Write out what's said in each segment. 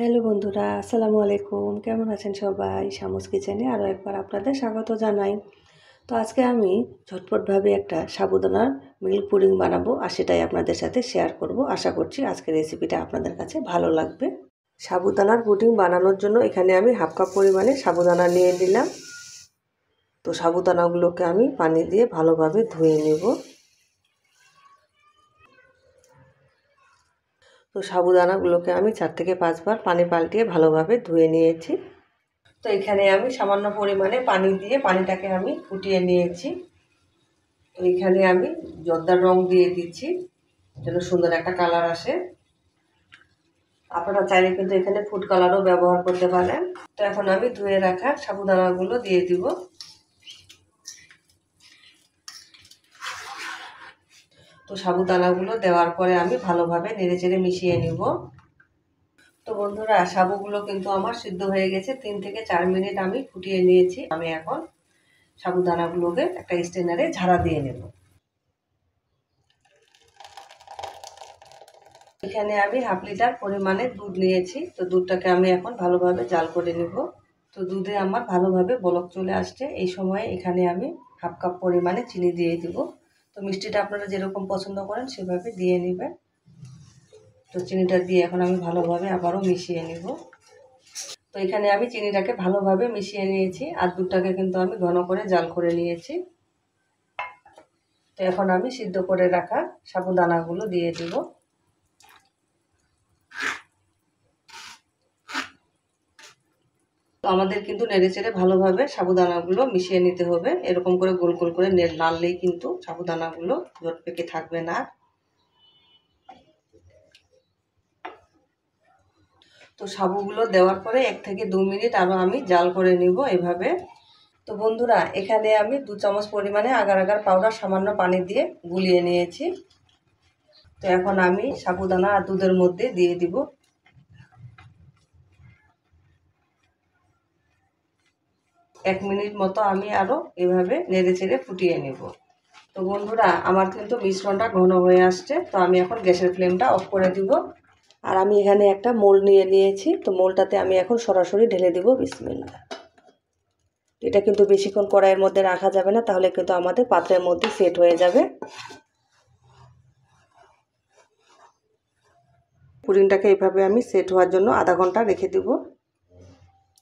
Hello বন্ধুরা, আসসালামু আলাইকুম। কেমন আছেন সবাই? শামুস কিচেনে আরও একবার আপনাদের স্বাগত জানাই। তো আজকে আমি ঝটপটভাবে একটা সাবুদানার মিল্ক পুডিং বানাবো আর সেটাই আপনাদের সাথে শেয়ার করব। আশা করছি আজকের রেসিপিটা আপনাদের কাছে ভালো লাগবে। সাবুদানার পুডিং বানানোর জন্য এখানে আমি হাফ কাপ পরিমাণে সাবুদানা নিয়ে নিলাম। তো সাবুদানাগুলোকে আমি পানি দিয়ে ভালোভাবে ধুয়ে নেব। তো সাবুদানাগুলোকে আমি 4 থেকে 5 বার পানি পাল্টিয়ে ভালোভাবে ধুয়ে নিয়েছি। তো এখানে আমি সামান্য পরিমাণে পানি দিয়ে পানিটাকে আমি ফুটিয়ে নিয়েছি। তো এখানে আমি জর্দার রং দিয়ে দিচ্ছি যেন সুন্দর একটা কালার আসে। আপনারা চাইলে কিন্তু এখানে ফুড কালারও ব্যবহার করতে পারেন। তো এখন আমি ধুয়ে রাখা সাবুদানাগুলো দিয়ে দিব। তো সাবুদানাগুলো দেওয়ার পরে আমি ভালোভাবে নেড়েচেড়ে মিশিয়ে নিব। তো বন্ধুরা, সাবুগুলো কিন্তু আমার সিদ্ধ হয়ে গেছে। 3 থেকে 4 মিনিট আমি ফুটিয়ে নিয়েছি। আমি এখন সাবুদানাগুলোকে একটা স্ট্রেনারে ঝাড়া দিয়ে নেব। এখানে আমি হাফ লিটার পরিমাণে দুধ নিয়েছি। তো দুধটাকে আমি এখন ভালোভাবে জাল করে নেব। তো দুধে আমার ভালোভাবে বলক চলে আসছে। এই সময়ে এখানে আমি হাফ কাপ পরিমাণে চিনি দিয়ে দিব। তো মিষ্টিটা আপনারা যেরকম পছন্দ করেন সেভাবে দিয়ে নেবেন। তো চিনিটা দিয়ে এখন আমি ভালোভাবে আবারও মিশিয়ে নেব। তো এখানে আমি চিনিটাকে ভালোভাবে মিশিয়ে নিয়েছি আর দুধটাকে কিন্তু আমি ঘন করে জাল করে নিয়েছি। তো এখন আমি সিদ্ধ করে রাখা সাবুদানাগুলো দিয়ে দিব। তো আমাদের কিন্তু নেড়েচেড়ে ভালোভাবে সাবুদানাগুলো মিশিয়ে নিতে হবে। এরকম করে গোল গোল করে নাড়লেই কিন্তু সাবুদানাগুলো জট পেকে থাকবে না। তো সাবুগুলো দেওয়ার পরে 1 থেকে 2 মিনিট আরও আমি জাল করে নিব এভাবে। তো বন্ধুরা, এখানে আমি 2 চামচ পরিমাণে আগার আগার পাউডার সামান্য পানি দিয়ে গুলিয়ে নিয়েছি। তো এখন আমি সাবুদানা আর দুধের মধ্যে দিয়ে দিব। 1 মিনিট মতো আমি আরও এভাবে নেড়েচেড়ে ফুটিয়ে নেব। তো বন্ধুরা, আমার কিন্তু মিশ্রণটা ঘন হয়ে আসছে। তো আমি এখন গ্যাসের ফ্লেমটা অফ করে দিব। আর আমি এখানে একটা মোল্ড নিয়ে নিয়েছি। তো মোল্ডটাতে আমি এখন সরাসরি ঢেলে দেব। বিসমিল্লাহ। এটা কিন্তু বেশিক্ষণ কড়াইয়ের মধ্যে রাখা যাবে না, তাহলে কিন্তু আমাদের পাত্রের মধ্যে সেট হয়ে যাবে। পুডিংটাকে এইভাবে আমি সেট হওয়ার জন্য আধা ঘন্টা রেখে দেব।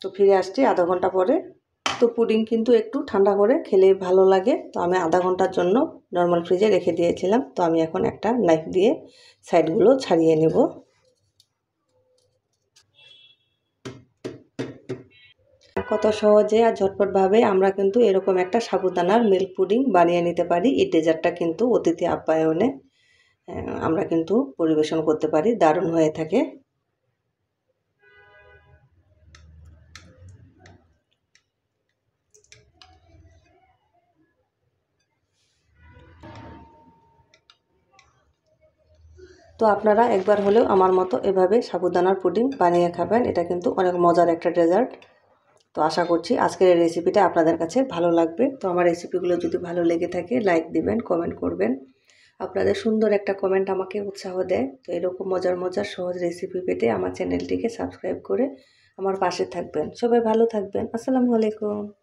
তো ফিরে আসছি আধা ঘন্টা পরে। তো পুডিং কিন্তু একটু ঠান্ডা করে খেলে ভালো লাগে। তো আমি আধা ঘন্টার জন্য নর্মাল ফ্রিজে রেখে দিয়েছিলাম। তো আমি এখন একটা নাইফ দিয়ে সাইডগুলো ছাড়িয়ে নেব। কত সহজে আর ঝটপটভাবে আমরা কিন্তু এরকম একটা সাবুদানার মিল্ক পুডিং বানিয়ে নিতে পারি। এই ডেজার্টটা কিন্তু অতিথি আপ্যায়নে আমরা কিন্তু পরিবেশন করতে পারি। দারুণ হয়ে থাকে। তো আপনারা একবার হলেও আমার মতো এভাবে সাবুদানার পুডিং বানিয়ে খাবেন। এটা কিন্তু অনেক মজার একটা ডেজার্ট। তো আশা করছি আজকের এই রেসিপিটা আপনাদের কাছে ভালো লাগবে। তো আমার রেসিপিগুলো যদি ভালো লেগে থাকে লাইক দিবেন, কমেন্ট করবেন। আপনাদের সুন্দর একটা কমেন্ট আমাকে উৎসাহ দেয়। তো এরকম মজার মজার সহজ রেসিপি পেতে আমার চ্যানেলটিকে সাবস্ক্রাইব করে আমার পাশে থাকবেন। সবাই ভালো থাকবেন। আসসালামু আলাইকুম।